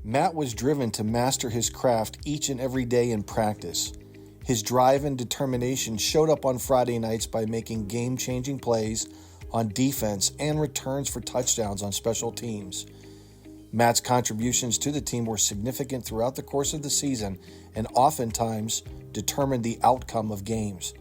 Matt was driven to master his craft each and every day in practice. His drive and determination showed up on Friday nights by making game-changing plays on defense and returns for touchdowns on special teams. Matt's contributions to the team were significant throughout the course of the season and oftentimes determined the outcome of games.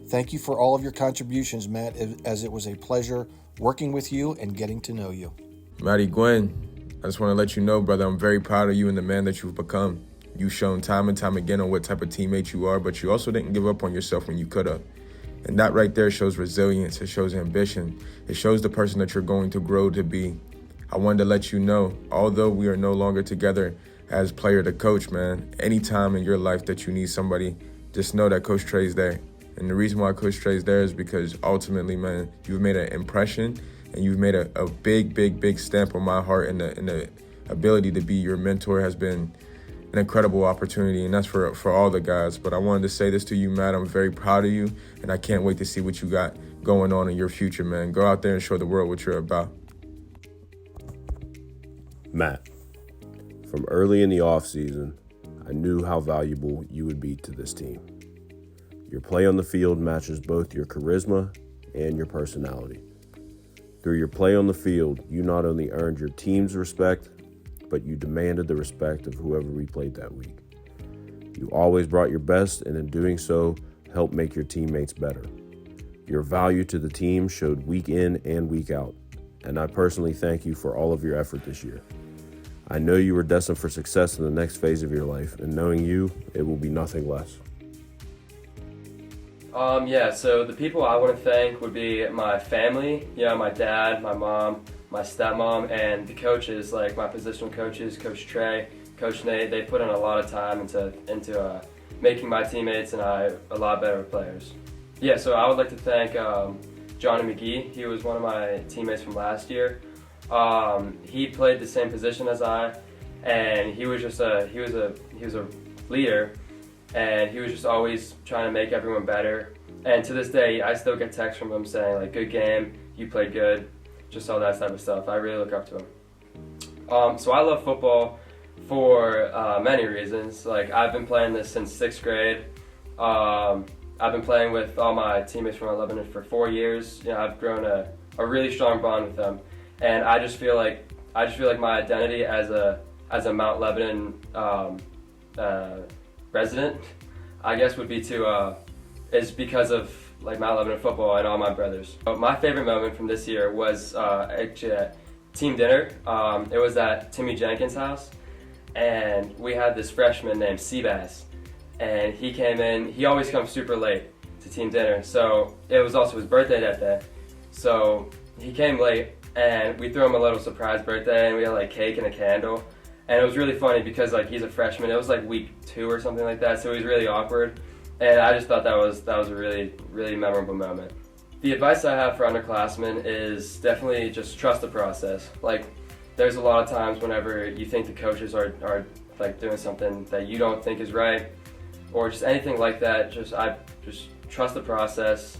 Thank you for all of your contributions, Matt, as it was a pleasure working with you and getting to know you. Matty Nguyen, I just want to let you know, brother, I'm very proud of you and the man that you've become. You've shown time and time again on what type of teammate you are, but you also didn't give up on yourself when you could have. And that right there shows resilience. It shows ambition. It shows the person that you're going to grow to be. I wanted to let you know, although we are no longer together as player to coach, man, anytime in your life that you need somebody, just know that Coach Trey's there. And the reason why Coach Trey's there is because ultimately, man, you've made an impression and you've made a big stamp on my heart, and the ability to be your mentor has been an incredible opportunity, and that's for all the guys. But I wanted to say this to you, Matt. I'm very proud of you, and I can't wait to see what you got going on in your future, man. Go out there and show the world what you're about. Matt, from early in the offseason, I knew how valuable you would be to this team. Your play on the field matches both your charisma and your personality. Through your play on the field, you not only earned your team's respect, but you demanded the respect of whoever we played that week. You always brought your best, and in doing so, helped make your teammates better. Your value to the team showed week in and week out, and I personally thank you for all of your effort this year. I know you were destined for success in the next phase of your life, and knowing you, it will be nothing less. So the people I want to thank would be my family, my dad, my mom, my stepmom, and the coaches, like my positional coaches, Coach Trey, Coach Nate. They put in a lot of time into making my teammates and I a lot better players. So I would like to thank Johnny McGee. He was one of my teammates from last year. He played the same position as I, and he was a leader, and he was just always trying to make everyone better. And to this day, I still get texts from him saying, like, good game, you played good, just all that type of stuff. I really look up to him. So I love football for many reasons. Like, I've been playing this since 6th grade. I've been playing with all my teammates from Lebanon for 4 years. I've grown a really strong bond with them. And I just feel like my identity as a Mount Lebanon resident, I guess, would be is because of like Mount Lebanon football and all my brothers. But my favorite moment from this year was actually at team dinner. It was at Timmy Jenkins' house, and we had this freshman named Seabass, and he came in. He always comes super late to team dinner, so it was also his birthday that day. So he came late, and we threw him a little surprise birthday, and we had like cake and a candle. And it was really funny because like he's a freshman. It was like week 2 or something like that, so it was really awkward. And I just thought that was a really, really memorable moment. The advice I have for underclassmen is definitely just trust the process. Like, there's a lot of times whenever you think the coaches are like doing something that you don't think is right, or just anything like that, just trust the process.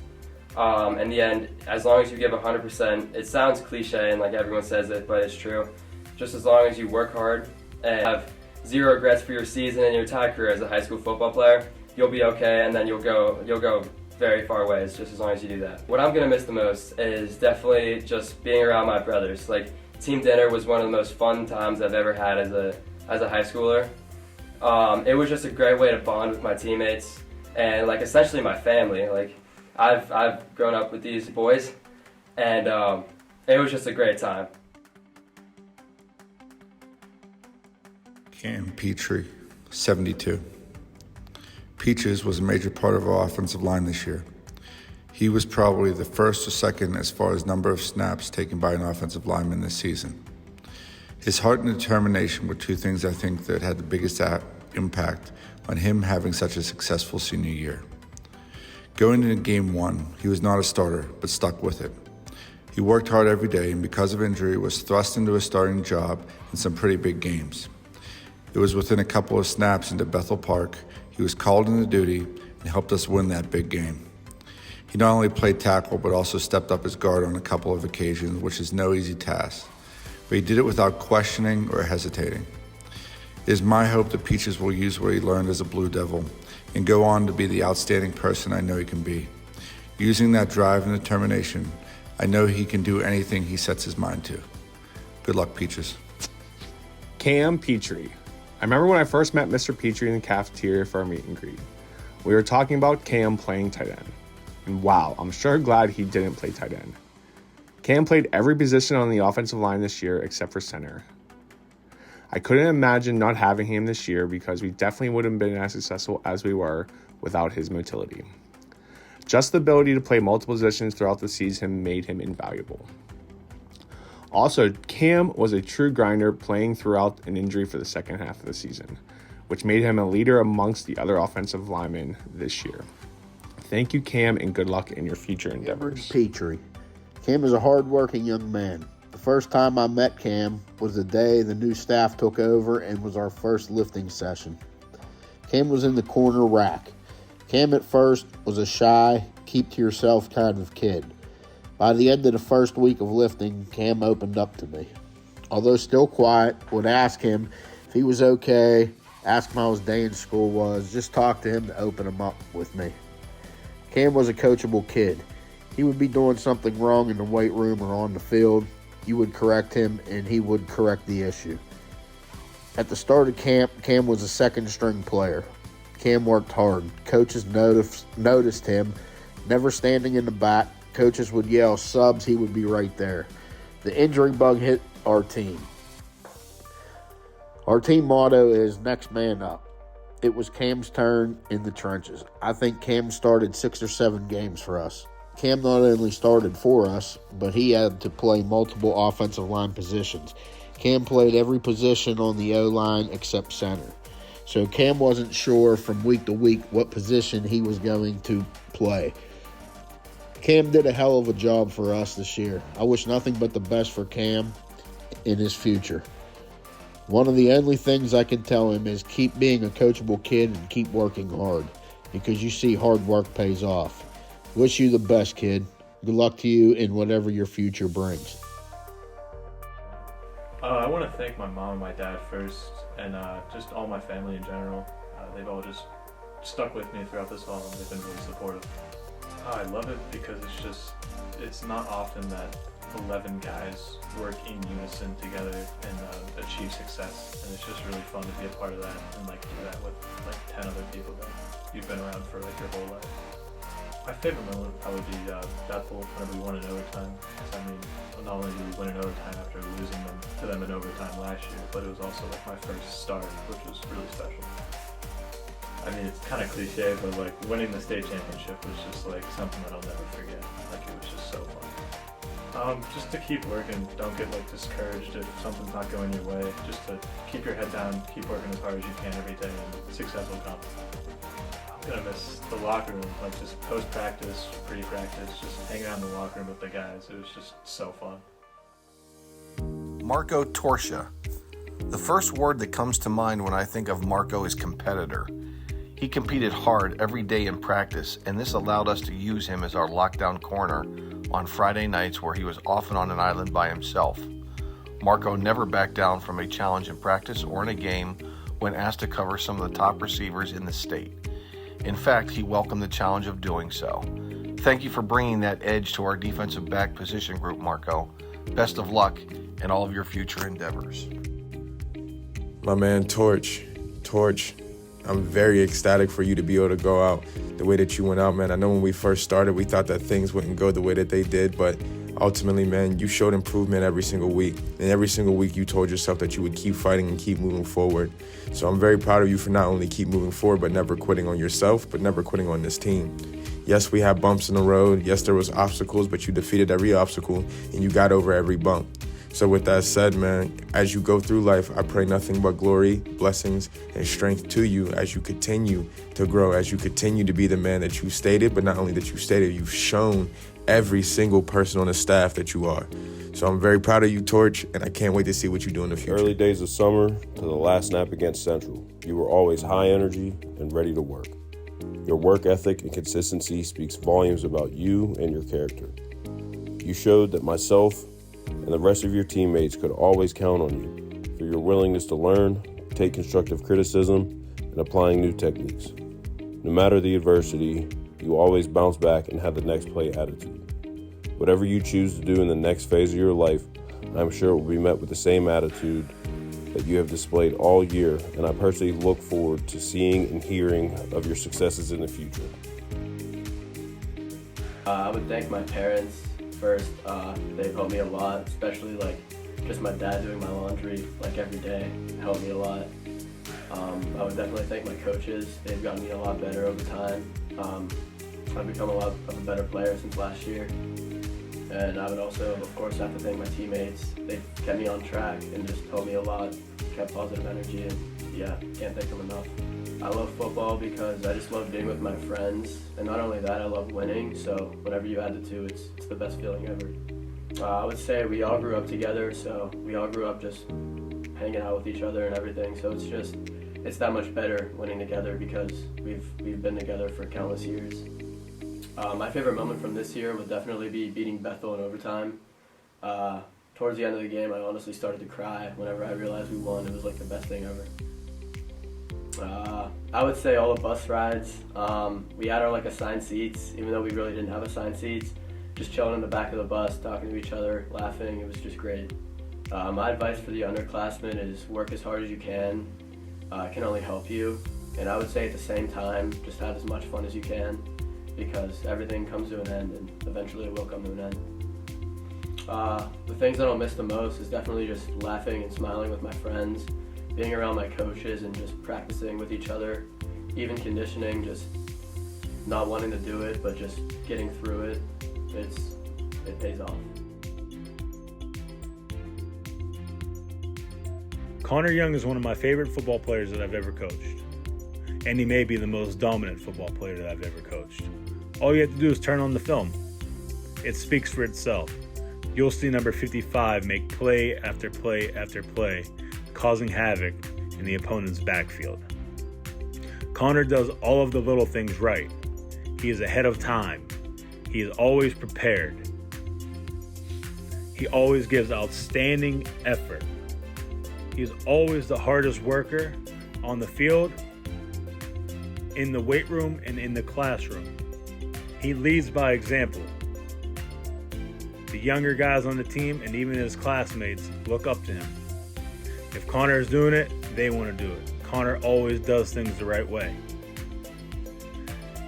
In the end, as long as you give 100%, it sounds cliche and like everyone says it, but it's true. Just as long as you work hard and have zero regrets for your season and your entire career as a high school football player, you'll be okay, and then you'll go very far ways just as long as you do that. What I'm gonna miss the most is definitely just being around my brothers. Like, team dinner was one of the most fun times I've ever had as a high schooler. It was just a great way to bond with my teammates and like essentially my family. Like, I've grown up with these boys, and it was just a great time. Petrie, 72. Peaches was a major part of our offensive line this year. He was probably the first or second as far as number of snaps taken by an offensive lineman this season. His heart and determination were two things I think that had the biggest impact on him having such a successful senior year. Going into game 1, he was not a starter, but stuck with it. He worked hard every day, and because of injury, was thrust into a starting job in some pretty big games. It was within a couple of snaps into Bethel Park. He was called into duty and helped us win that big game. He not only played tackle, but also stepped up his guard on a couple of occasions, which is no easy task. But he did it without questioning or hesitating. It is my hope that Peaches will use what he learned as a Blue Devil and go on to be the outstanding person I know he can be. Using that drive and determination, I know he can do anything he sets his mind to. Good luck, Peaches. Cam Petrie. I remember when I first met Mr. Petrie in the cafeteria for our meet and greet. We were talking about Cam playing tight end. And wow, I'm sure glad he didn't play tight end. Cam played every position on the offensive line this year except for center. I couldn't imagine not having him this year because we definitely wouldn't have been as successful as we were without his motility. Just the ability to play multiple positions throughout the season made him invaluable. Also, Cam was a true grinder playing throughout an injury for the second half of the season, which made him a leader amongst the other offensive linemen this year. Thank you, Cam, and good luck in your future endeavors. Petrie. Cam is a hard-working young man. The first time I met Cam was the day the new staff took over and was our first lifting session. Cam was in the corner rack. Cam at first was a shy, keep-to-yourself kind of kid. By the end of the first week of lifting, Cam opened up to me. Although still quiet, would ask him if he was okay, ask him how his day in school was, just talk to him to open him up with me. Cam was a coachable kid. He would be doing something wrong in the weight room or on the field. You would correct him, and he would correct the issue. At the start of camp, Cam was a second-string player. Cam worked hard. Coaches noticed him, never standing in the back. Coaches would yell subs, he would be right there. The injury bug hit our team. Our team motto is next man up. It was Cam's turn in the trenches. I think Cam started 6 or 7 games for us. Cam not only started for us, but he had to play multiple offensive line positions. Cam played every position on the O-line except center. So Cam wasn't sure from week to week what position he was going to play. Cam did a hell of a job for us this year. I wish nothing but the best for Cam in his future. One of the only things I can tell him is keep being a coachable kid and keep working hard, because you see hard work pays off. Wish you the best, kid. Good luck to you in whatever your future brings. I want to thank my mom and my dad first, and just all my family in general. They've all just stuck with me throughout this all, and they've been really supportive. I love it because it's not often that 11 guys work in unison together and achieve success, and it's just really fun to be a part of that and like do that with like 10 other people that you've been around for like your whole life. My favorite moment would probably be that goal whenever we won in overtime. I mean, not only did we win in overtime after losing to them in overtime last year, but it was also like my first start, which was really special. I mean, it's kind of cliche, but like winning the state championship was just like something that I'll never forget. Like it was just so fun. Just to keep working, don't get like discouraged if something's not going your way. Just to keep your head down, keep working as hard as you can every day, and success will come. I'm gonna miss the locker room, like just post-practice, pre-practice, just hanging out in the locker room with the guys. It was just so fun. Marco Torcia. The first word that comes to mind when I think of Marco is competitor. He competed hard every day in practice, and this allowed us to use him as our lockdown corner on Friday nights where he was often on an island by himself. Marco never backed down from a challenge in practice or in a game when asked to cover some of the top receivers in the state. In fact, he welcomed the challenge of doing so. Thank you for bringing that edge to our defensive back position group, Marco. Best of luck in all of your future endeavors. My man, Torch, I'm very ecstatic for you to be able to go out the way that you went out, man. I know when we first started, we thought that things wouldn't go the way that they did, but ultimately, man, you showed improvement every single week. And every single week you told yourself that you would keep fighting and keep moving forward. So I'm very proud of you for not only keep moving forward, but never quitting on yourself, but never quitting on this team. Yes, we had bumps in the road. Yes, there was obstacles, but you defeated every obstacle and you got over every bump. So with that said, man, as you go through life, I pray nothing but glory, blessings, and strength to you as you continue to grow, as you continue to be the man that you stated, but not only that you stated, you've shown every single person on the staff that you are. So I'm very proud of you, Torch, and I can't wait to see what you do in the future. Early days of summer to the last snap against Central, you were always high energy and ready to work. Your work ethic and consistency speaks volumes about you and your character. You showed that myself and the rest of your teammates could always count on you for your willingness to learn, take constructive criticism and applying new techniques. No matter the adversity, you always bounce back and have the next play attitude. Whatever you choose to do in the next phase of your life, I'm sure it will be met with the same attitude that you have displayed all year, and I personally look forward to seeing and hearing of your successes in the future. I would thank my parents first. They've helped me a lot, especially just my dad doing my laundry every day helped me a lot. I would definitely thank my coaches. They've gotten me a lot better over time. I've become a lot of a better player since last year. And I would also, of course, have to thank my teammates. They've kept me on track and just told me a lot, kept positive energy, and yeah, can't thank them enough. I love football because I just love being with my friends, and not only that, I love winning, so whenever you add the two, it's the best feeling ever. I would say we all grew up together, so we all grew up just hanging out with each other and everything, so it's that much better winning together because we've been together for countless years. My favorite moment from this year would definitely be beating Bethel in overtime. Towards the end of the game, I honestly started to cry whenever I realized we won. It was the best thing ever. I would say all the bus rides. We had our assigned seats, even though we really didn't have assigned seats. Just chilling in the back of the bus, talking to each other, laughing. It was just great. My advice for the underclassmen is work as hard as you can. It can only help you. And I would say at the same time, just have as much fun as you can, because everything comes to an end, and eventually it will come to an end. The things that I'll miss the most is definitely just laughing and smiling with my friends, being around my coaches and just practicing with each other, even conditioning, just not wanting to do it, but just getting through it. It pays off. Connor Young is one of my favorite football players that I've ever coached. And he may be the most dominant football player that I've ever coached. All you have to do is turn on the film. It speaks for itself. You'll see number 55 make play after play after play, causing havoc in the opponent's backfield. Connor does all of the little things right. He is ahead of time. He is always prepared. He always gives outstanding effort. He is always the hardest worker on the field, in the weight room, and in the classroom. He leads by example. The younger guys on the team and even his classmates look up to him. If Connor is doing it, they want to do it. Connor always does things the right way.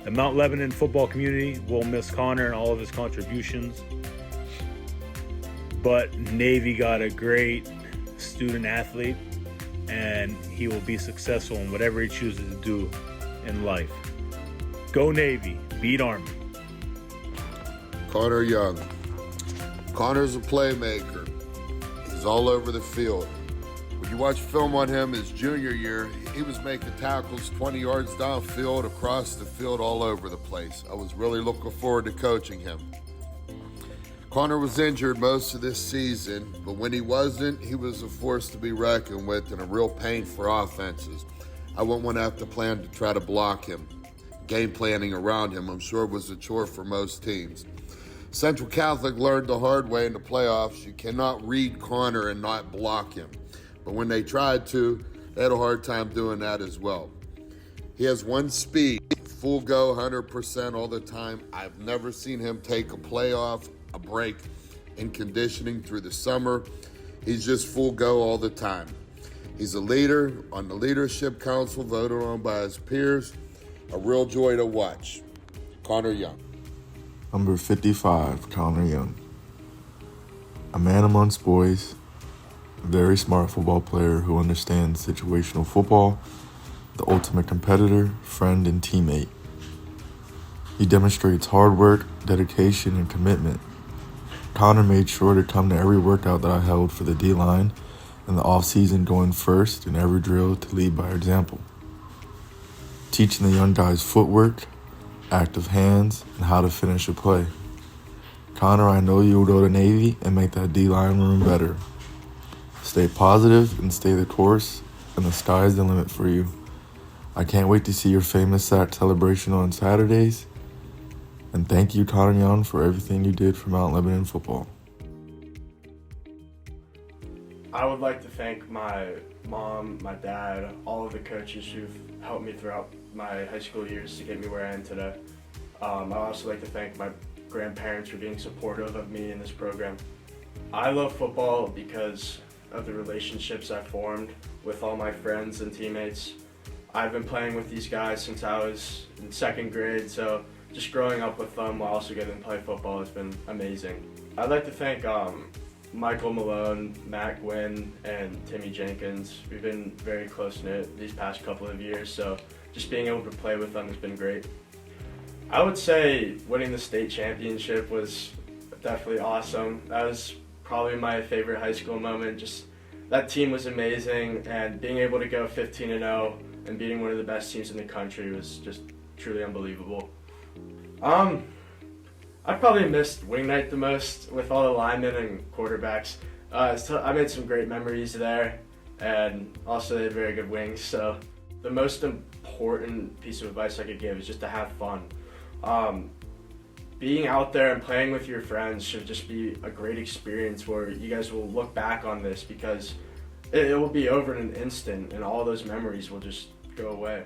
The Mount Lebanon football community will miss Connor and all of his contributions, but Navy got a great student athlete, and he will be successful in whatever he chooses to do in life. Go Navy, beat Army. Connor Young. Connor's a playmaker. He's all over the field. When you watch film on him his junior year, he was making tackles 20 yards downfield, across the field, all over the place. I was really looking forward to coaching him. Connor was injured most of this season, but when he wasn't, he was a force to be reckoned with and a real pain for offenses. I wouldn't want to have to plan to try to block him. Game planning around him, I'm sure, was a chore for most teams. Central Catholic learned the hard way in the playoffs. You cannot read Connor and not block him. But when they tried to, they had a hard time doing that as well. He has one speed, full go, 100% all the time. I've never seen him take a playoff, a break in conditioning through the summer. He's just full go all the time. He's a leader on the leadership council, voted on by his peers. A real joy to watch. Connor Young. Number 55, Connor Young. A man amongst boys, a very smart football player who understands situational football, the ultimate competitor, friend, and teammate. He demonstrates hard work, dedication, and commitment. Connor made sure to come to every workout that I held for the D-line in the off-season, going first in every drill to lead by example. Teaching the young guys footwork, active hands, and how to finish a play. Connor, I know you'll go to Navy and make that D-line room better. Stay positive and stay the course, and the sky's the limit for you. I can't wait to see your famous sack celebration on Saturdays. And thank you, Connor Young, for everything you did for Mount Lebanon football. I would like to thank my mom, my dad, all of the coaches who've helped me throughout my high school years to get me where I am today. I'd also like to thank my grandparents for being supportive of me in this program. I love football because of the relationships I formed with all my friends and teammates. I've been playing with these guys since I was in 2nd grade, so just growing up with them while also getting to play football has been amazing. I'd like to thank Michael Malone, Matt Nguyen, and Timmy Jenkins. We've been very close-knit these past couple of years, so just being able to play with them has been great. I would say winning the state championship was definitely awesome. That was probably my favorite high school moment. Just that team was amazing, and being able to go 15-0 and beating one of the best teams in the country was just truly unbelievable. I probably missed wing night the most with all the linemen and quarterbacks. So I made some great memories there, and also they had very good wings. So the most important piece of advice I could give is just to have fun. Being out there and playing with your friends should just be a great experience where you guys will look back on this because it will be over in an instant and all those memories will just go away.